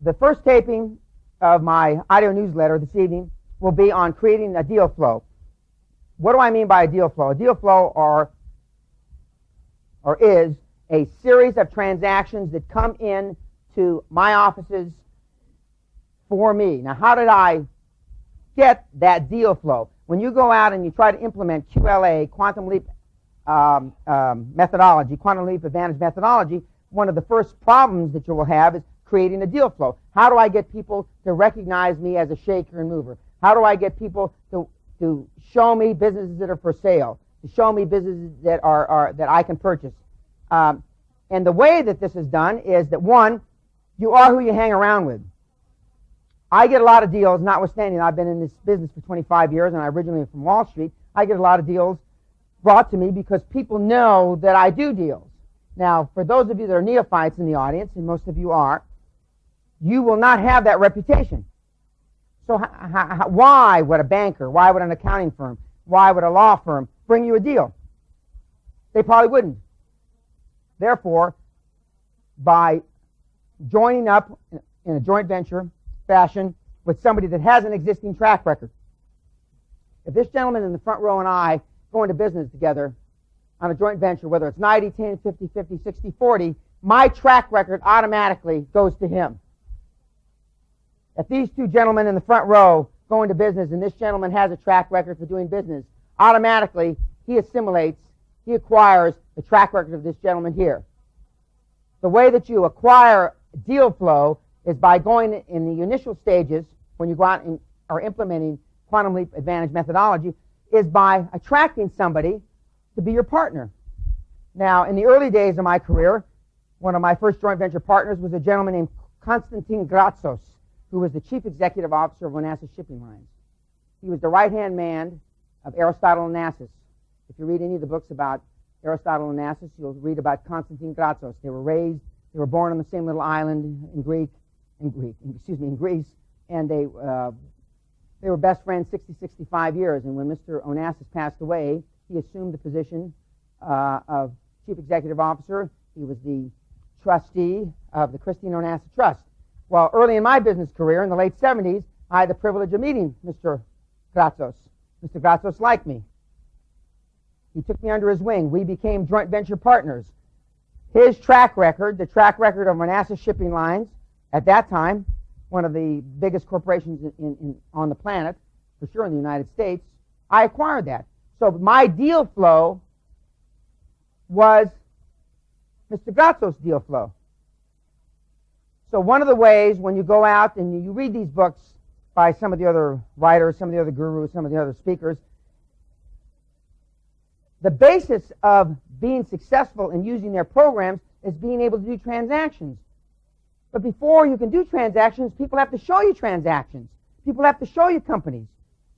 The first taping of my audio newsletter this evening will be on creating a deal flow. What do I mean by a deal flow? A deal flow is a series of transactions that come in to my offices for me. Now, how did I get that deal flow? When you go out and you try to implement QLA, quantum leap methodology, quantum leap advantage methodology, one of the first problems that you will have is creating a deal flow. How do I get people to recognize me as a shaker and mover? How do I get people to show me businesses that are for sale, to show me businesses that are that I can purchase? And the way that this is done is that, one, you are who you hang around with. I get a lot of deals, notwithstanding I've been in this business for 25 years and I originally am from Wall Street. I get a lot of deals brought to me because people know that I do deals. Now, for those of you that are neophytes in the audience, and most of you are, you will not have that reputation. So why would a banker, why would an accounting firm, why would a law firm bring you a deal? They probably wouldn't. Therefore, by joining up in a joint venture fashion with somebody that has an existing track record, if this gentleman in the front row and I go into business together on a joint venture, whether it's 90, 10, 50, 50, 60, 40, my track record automatically goes to him. If these two gentlemen in the front row go into business and this gentleman has a track record for doing business, automatically he assimilates, he acquires the track record of this gentleman here. The way that you acquire deal flow is by going in the initial stages, when you go out and are implementing quantum leap advantage methodology, is by attracting somebody to be your partner. Now, in the early days of my career, one of my first joint venture partners was a gentleman named Konstantin Gratsos, who was the chief executive officer of Onassis Shipping Lines. He was the right-hand man of Aristotle Onassis. If you read any of the books about Aristotle Onassis, you'll read about Konstantin Gratsos. They were born on the same little island in Greece, and they were best friends 60, 65 years. And when Mr. Onassis passed away, he assumed the position of chief executive officer. He was the trustee of the Christine Onassis Trust. Well, early in my business career, in the late 70s, I had the privilege of meeting Mr. Gratsos. Mr. Gratsos liked me. He took me under his wing. We became joint venture partners. His track record, the track record of Onassis Shipping Lines, at that time, one of the biggest corporations on the planet, for sure in the United States, I acquired that. So my deal flow was Mr. Gratsos' deal flow. So one of the ways when you go out and you read these books by some of the other writers, some of the other gurus, some of the other speakers, the basis of being successful in using their programs is being able to do transactions. But before you can do transactions, people have to show you transactions. People have to show you companies.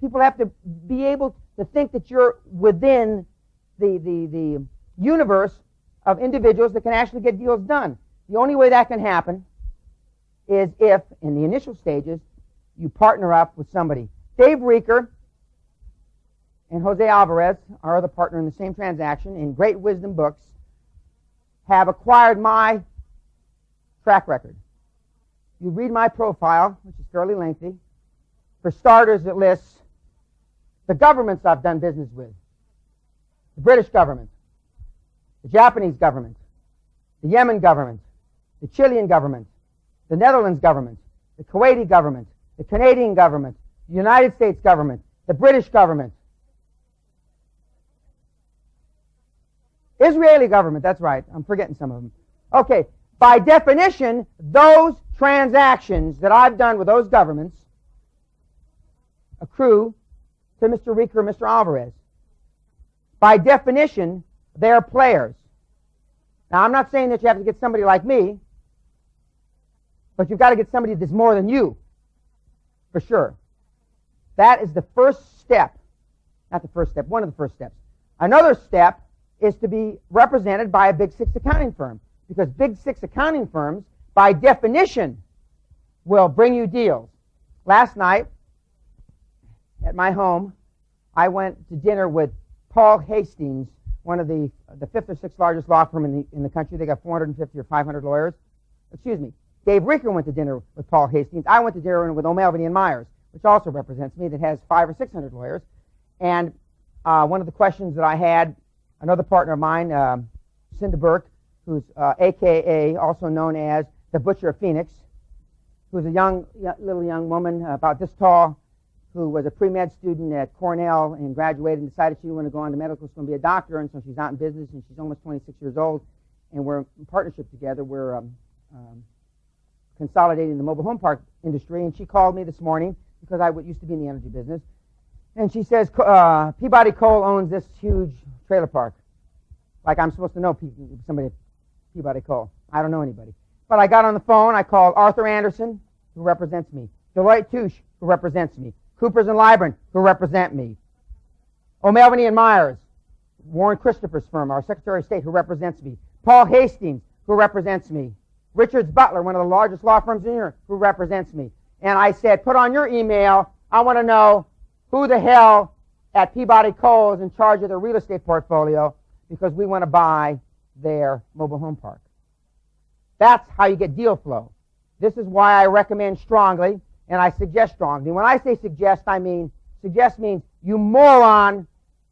People have to be able to think that you're within the universe of individuals that can actually get deals done. The only way that can happen is if, in the initial stages, you partner up with somebody. Dave Reeker and Jose Alvarez, our other partner in the same transaction, in Great Wisdom Books, have acquired my track record. You read my profile, which is fairly lengthy. For starters, it lists the governments I've done business with. The British government, the Japanese government, the Yemen government, the Chilean government, the Netherlands government, the Kuwaiti government, the Canadian government, the United States government, the British government, Israeli government, that's right, I'm forgetting some of them. Okay, by definition, those transactions that I've done with those governments accrue to Mr. Reeker and Mr. Alvarez. By definition, they're players. Now, I'm not saying that you have to get somebody like me, but you've got to get somebody that's more than you, for sure. That is the first step. Not the first step, one of the first steps. Another step is to be represented by a Big Six accounting firm, because Big Six accounting firms, by definition, will bring you deals. Last night, at my home, I went to dinner with Paul Hastings, one of the fifth or sixth largest law firm in the country. They got 450 or 500 lawyers. Excuse me, Dave Reeker went to dinner with Paul Hastings. I went to dinner with O'Melveny and Myers, which also represents me, that has 500 or 600 lawyers. And one of the questions that I had, another partner of mine, Cinda Burke, who's AKA, also known as the Butcher of Phoenix, who's a little young woman about this tall, who was a pre-med student at Cornell and graduated and decided she wanted to go on to medical school and be a doctor, and so she's out in business, and she's almost 26 years old, and we're in partnership together. We're consolidating the mobile home park industry, and she called me this morning because I used to be in the energy business, and she says, Peabody Coal owns this huge trailer park. Like I'm supposed to know somebody at Peabody Coal. I don't know anybody. But I got on the phone, I called Arthur Anderson, who represents me, Deloitte Touche, who represents me, Coopers and Lybrand, who represent me, O'Melveny and Myers, Warren Christopher's firm, our Secretary of State, who represents me, Paul Hastings, who represents me, Richards Butler, one of the largest law firms in Europe, who represents me. And I said, put on your email, I want to know who the hell at Peabody Coal is in charge of their real estate portfolio, because we want to buy their mobile home park. That's how you get deal flow. This is why I recommend strongly, and I suggest strongly. When I say suggest, I mean, suggest means, you moron,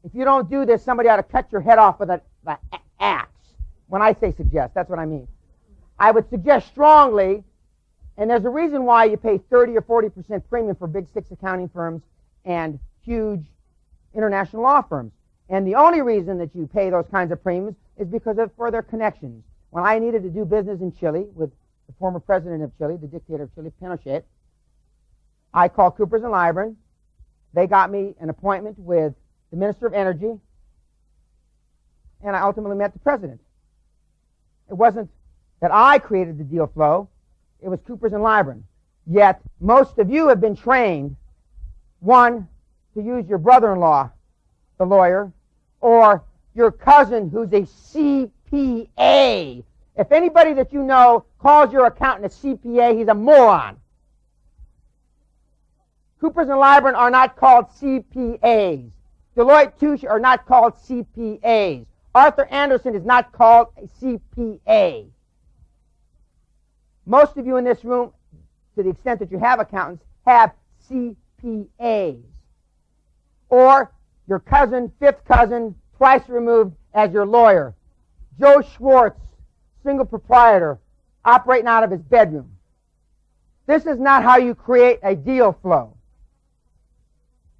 if you don't do this, somebody ought to cut your head off with an axe. When I say suggest, that's what I mean. I would suggest strongly, and there's a reason why you pay 30 or 40% premium for big six accounting firms and huge international law firms. And the only reason that you pay those kinds of premiums is because for their connections. When I needed to do business in Chile with the former president of Chile, the dictator of Chile, Pinochet, I called Coopers and Lybrand. They got me an appointment with the Minister of Energy, and I ultimately met the president. It wasn't that I created the deal flow. It was Coopers and Lybrand. Yet, most of you have been trained, one, to use your brother-in-law, the lawyer, or your cousin who's a CPA. If anybody that you know calls your accountant a CPA, he's a moron. Coopers and Lybrand are not called CPAs. Deloitte Touche are not called CPAs. Arthur Anderson is not called a CPA. Most of you in this room, to the extent that you have accountants, have CPAs. Or your cousin, fifth cousin, twice removed as your lawyer. Joe Schwartz, single proprietor, operating out of his bedroom. This is not how you create a deal flow.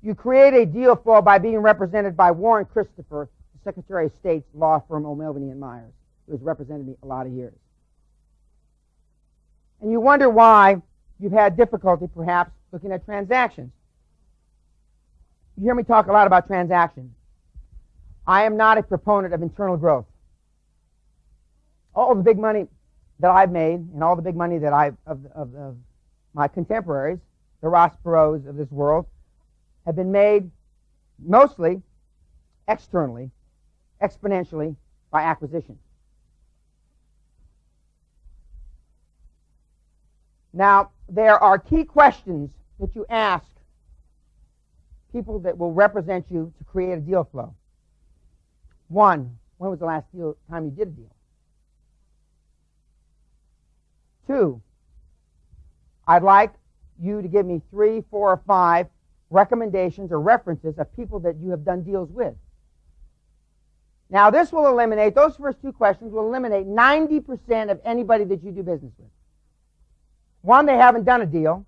You create a deal flow by being represented by Warren Christopher, the Secretary of State's law firm, O'Melveny and Myers, who has represented me a lot of years. And you wonder why you've had difficulty, perhaps, looking at transactions. You hear me talk a lot about transactions. I am not a proponent of internal growth. All the big money that I've made, and all the big money that of my contemporaries, the Ross Perot's of this world, have been made mostly externally, exponentially, by acquisition. Now, there are key questions that you ask people that will represent you to create a deal flow. One, when was the last time you did a deal? Two, I'd like you to give me 3, 4, or 5 recommendations or references of people that you have done deals with. Now, this will eliminate, those first 2 questions will eliminate 90% of anybody that you do business with. One, they haven't done a deal.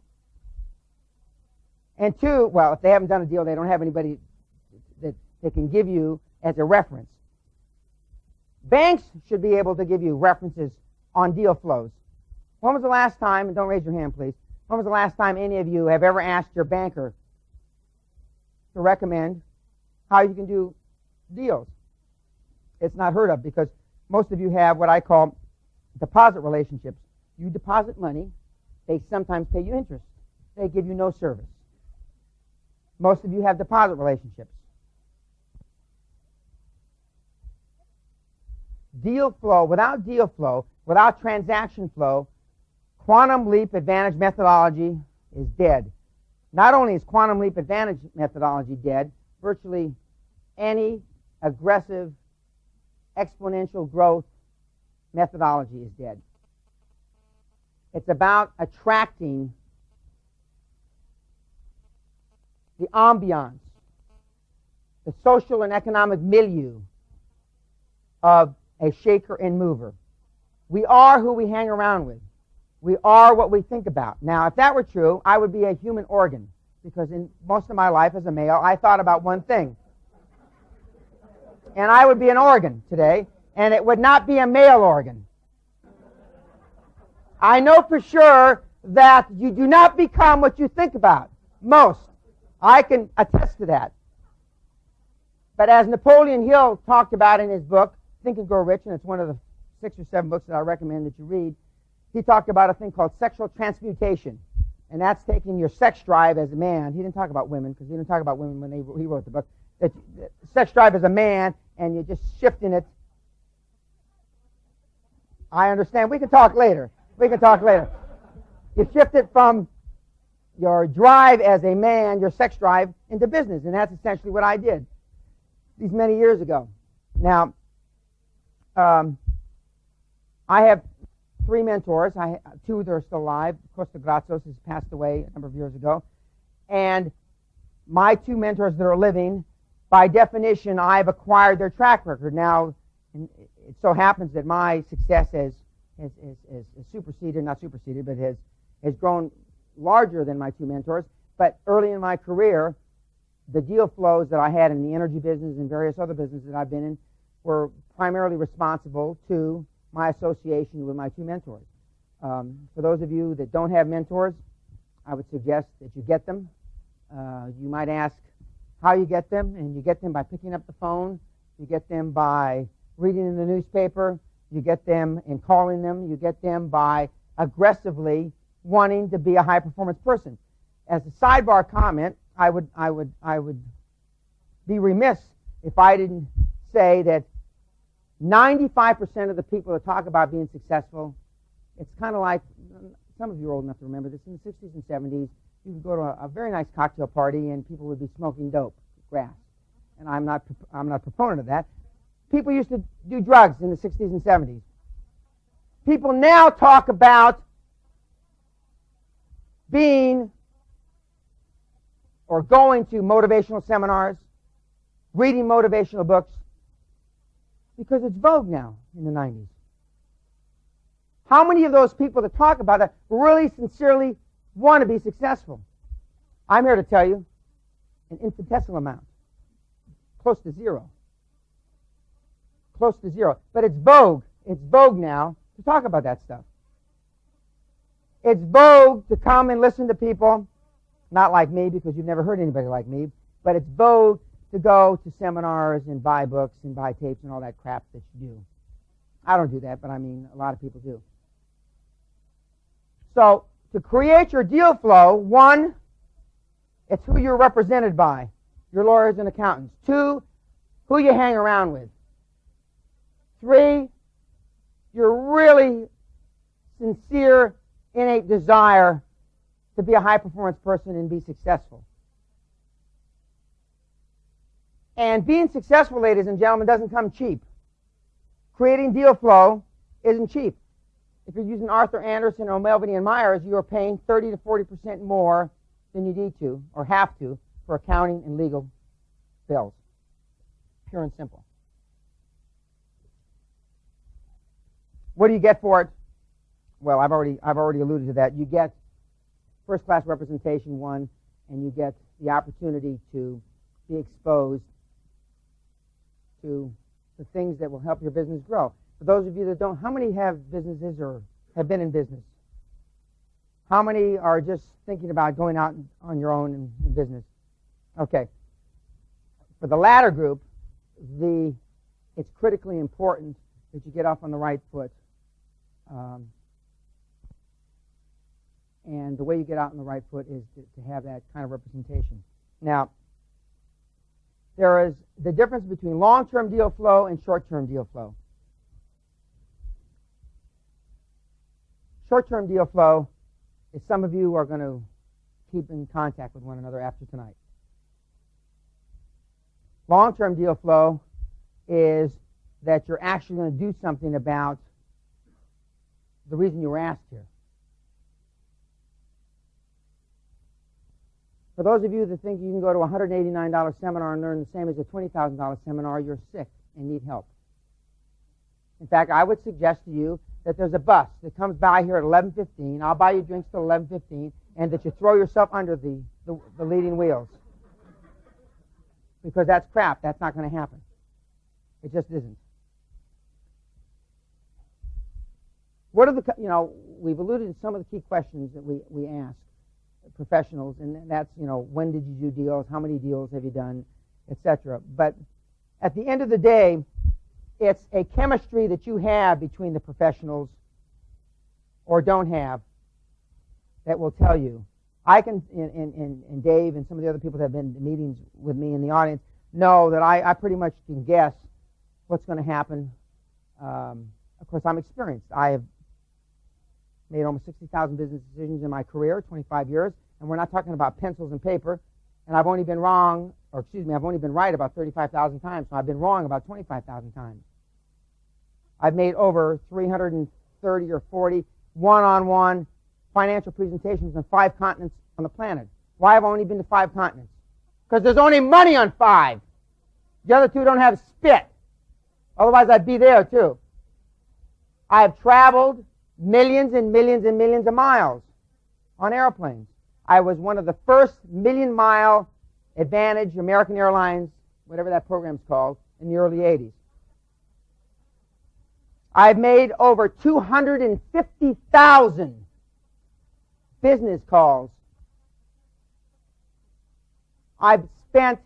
And 2, well, if they haven't done a deal, they don't have anybody that they can give you as a reference. Banks should be able to give you references on deal flows. When was the last time, and don't raise your hand, please, when was the last time any of you have ever asked your banker to recommend how you can do deals? It's not heard of, because most of you have what I call deposit relationships. You deposit money, they sometimes pay you interest. They give you no service. Most of you have deposit relationships. Deal flow, without transaction flow, quantum leap advantage methodology is dead. Not only is quantum leap advantage methodology dead, virtually any aggressive exponential growth methodology is dead. It's about attracting the ambiance, the social and economic milieu of a shaker and mover. We are who we hang around with. We are what we think about. Now, if that were true, I would be a human organ, because in most of my life as a male, I thought about one thing. And I would be an organ today, and it would not be a male organ. I know for sure that you do not become what you think about. Most. I can attest to that. But as Napoleon Hill talked about in his book, Think and Grow Rich, and it's one of the 6 or 7 books that I recommend that you read, he talked about a thing called sexual transmutation. And that's taking your sex drive as a man. He didn't talk about women, because he didn't talk about women when he wrote the book. That sex drive as a man, and you're just shifting it. I understand. We can talk later. You shift it from your drive as a man, your sex drive, into business. And that's essentially what I did these many years ago. Now, I have 3 mentors. 2 that are still alive. Costa Grazos has passed away a number of years ago. And my 2 mentors that are living, by definition, I've acquired their track record. Now, it so happens that my success has superseded, not superseded, but has grown larger than my 2 mentors. But early in my career, the deal flows that I had in the energy business and various other businesses that I've been in were primarily responsible to my association with my 2 mentors. For those of you that don't have mentors, I would suggest that you get them. You might ask how you get them, and you get them by picking up the phone. You get them by reading in the newspaper. You get them in calling them. You get them by aggressively wanting to be a high-performance person. As a sidebar comment, I would be remiss if I didn't say that 95% of the people that talk about being successful, it's kind of like, some of you are old enough to remember this, in the 60s and 70s, you would go to a very nice cocktail party and people would be smoking dope, grass. And I'm not a proponent of that. People used to do drugs in the 60s and 70s. People now talk about being or going to motivational seminars, reading motivational books, because it's vogue now in the 90s. How many of those people that talk about it really sincerely want to be successful? I'm here to tell you an infinitesimal amount. Close to zero. Close to zero. But it's vogue. It's vogue now to talk about that stuff. It's vogue to come and listen to people, not like me, because you've never heard anybody like me, but it's vogue to go to seminars and buy books and buy tapes and all that crap that you do. I don't do that, but I mean, a lot of people do. So, to create your deal flow, 1, it's who you're represented by, your lawyers and accountants. 2, who you hang around with. 3, your really sincere, innate desire to be a high-performance person and be successful. And being successful, ladies and gentlemen, doesn't come cheap. Creating deal flow isn't cheap. If you're using Arthur Andersen or Melvin and Myers, you are paying 30 to 40% more than you need to or have to for accounting and legal bills. Pure and simple. What do you get for it? Well, I've already alluded to that. You get first-class representation, 1, and you get the opportunity to be exposed to the things that will help your business grow. For those of you that don't, how many have businesses or have been in business? How many are just thinking about going out on your own in business? Okay. For the latter group, it's critically important that you get off on the right foot. And the way you get out on the right foot is to have that kind of representation. Now, there is the difference between long-term deal flow and short-term deal flow. Short-term deal flow is some of you are going to keep in contact with one another after tonight. Long-term deal flow is that you're actually going to do something about the reason you were asked here. For those of you that think you can go to a $189 seminar and learn the same as a $20,000 seminar, you're sick and need help. In fact, I would suggest to you that there's a bus that comes by here at 11:15. I'll buy you drinks till 11:15, and that you throw yourself under the leading wheels. Because that's crap. That's not going to happen. It just isn't. What are we've alluded to some of the key questions that we ask professionals, and that's, when did you do deals, how many deals have you done, etc. But at the end of the day, it's a chemistry that you have between the professionals or don't have that will tell you. I can, and Dave and some of the other people that have been to meetings with me in the audience know that I pretty much can guess what's going to happen. Of course, I'm experienced. I have made almost 60,000 business decisions in my career, 25 years, and we're not talking about pencils and paper. And I've only been I've only been right about 35,000 times, so I've been wrong about 25,000 times. I've made over 330 or 40 one-on-one financial presentations on 5 continents on the planet. Why have I only been to 5 continents? Because there's only money on 5. The other 2 don't have spit. Otherwise, I'd be there too. I have traveled millions and millions and millions of miles on airplanes. I was one of the first million-mile Advantage American Airlines, whatever that program's called, in the early 80s. I've made over 250,000 business calls. I've spent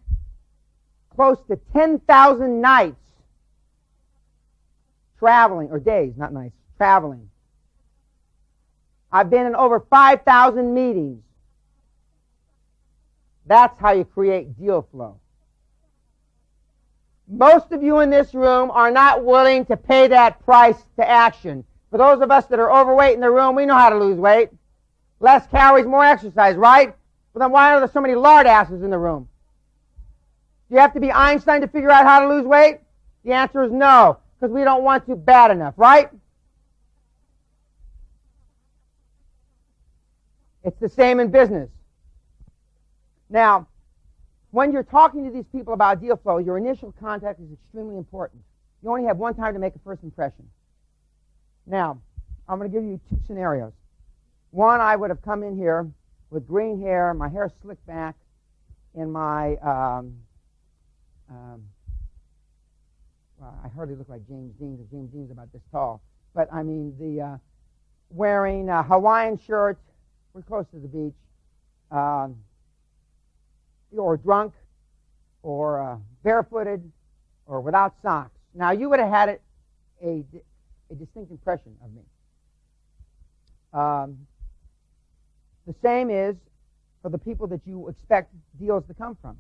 close to 10,000 nights traveling, or days, not nights, traveling. I've been in over 5,000 meetings. That's how you create deal flow. Most of you in this room are not willing to pay that price to action. For those of us that are overweight in the room, we know how to lose weight. Less calories, more exercise, right? Well, then why are there so many lard asses in the room? Do you have to be Einstein to figure out how to lose weight? The answer is no, because we don't want to bad enough, right? It's the same in business. Now, when you're talking to these people about deal flow, your initial contact is extremely important. You only have one time to make a first impression. Now, I'm going to give you 2 scenarios. One, I would have come in here with green hair, my hair slicked back, in my, well, I hardly look like James Dean, because James Dean's about this tall. But, I mean, wearing a Hawaiian shirt, we're close to the beach, or drunk, or barefooted, or without socks. Now, you would have had a distinct impression of me. The same is for the people that you expect deals to come from.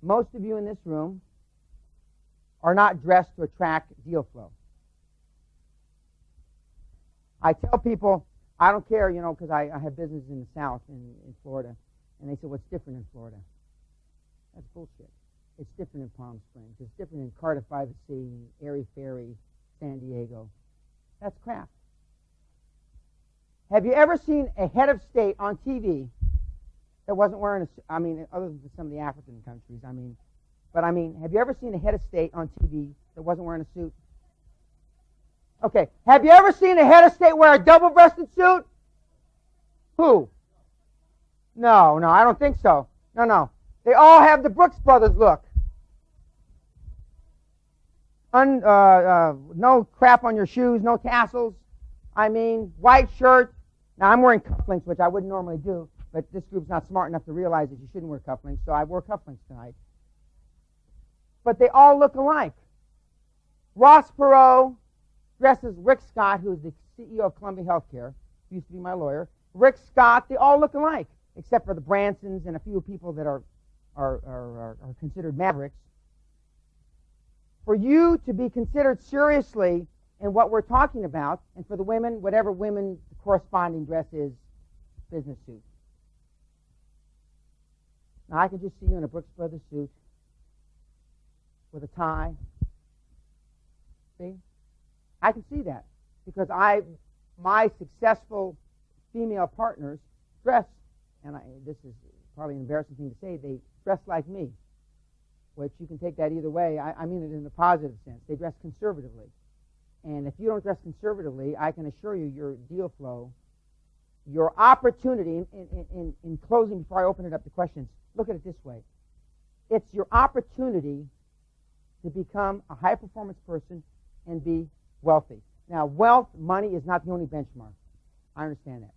Most of you in this room are not dressed to attract deal flow. I tell people, I don't care, because I have business in the South, in Florida, and they say, what's different in Florida? That's bullshit. It's different in Palm Springs. It's different in Cardiff by the Sea, Airy Ferry, San Diego. That's crap. Have you ever seen a head of state on TV that wasn't wearing other than some of the African countries, have you ever seen a head of state on TV that wasn't wearing a suit? Okay. Have you ever seen a head of state wear a double-breasted suit? Who? No, I don't think so. No. They all have the Brooks Brothers look. No crap on your shoes, no tassels. White shirt. Now, I'm wearing cufflinks, which I wouldn't normally do, but this group's not smart enough to realize that you shouldn't wear cufflinks, so I wore cufflinks tonight. But they all look alike. Ross Perot dresses Rick Scott, who's the CEO of Columbia Healthcare, used to be my lawyer. Rick Scott, they all look alike, except for the Bransons and a few people that are considered mavericks. For you to be considered seriously in what we're talking about, and for the women, whatever women the corresponding dress is, business suit. Now, I can just see you in a Brooks Brothers suit with a tie. See? I can see that because my successful female partners dress, and this is probably an embarrassing thing to say, they dress like me, which you can take that either way. I mean it in a positive sense. They dress conservatively. And if you don't dress conservatively, I can assure you your deal flow, your opportunity, in closing before I open it up to questions, look at it this way. It's your opportunity to become a high-performance person and be wealthy. Now, wealth, money is not the only benchmark. I understand that.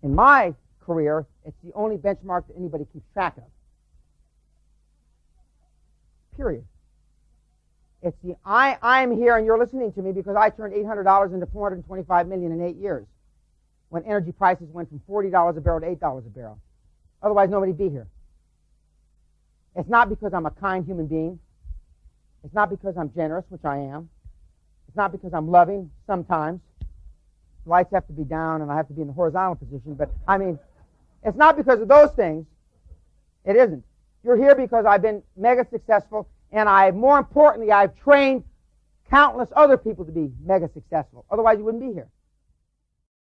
In my career, it's the only benchmark that anybody keeps track of. Period. It's the I'm here and you're listening to me because I turned $800 into $425 million in 8 years when energy prices went from $40 a barrel to $8 a barrel. Otherwise, nobody'd be here. It's not because I'm a kind human being. It's not because I'm generous, which I am. It's not because I'm loving sometimes. Lights have to be down and I have to be in the horizontal position. But, I mean, it's not because of those things. It isn't. You're here because I've been mega successful, and more importantly, I've trained countless other people to be mega successful. Otherwise, you wouldn't be here.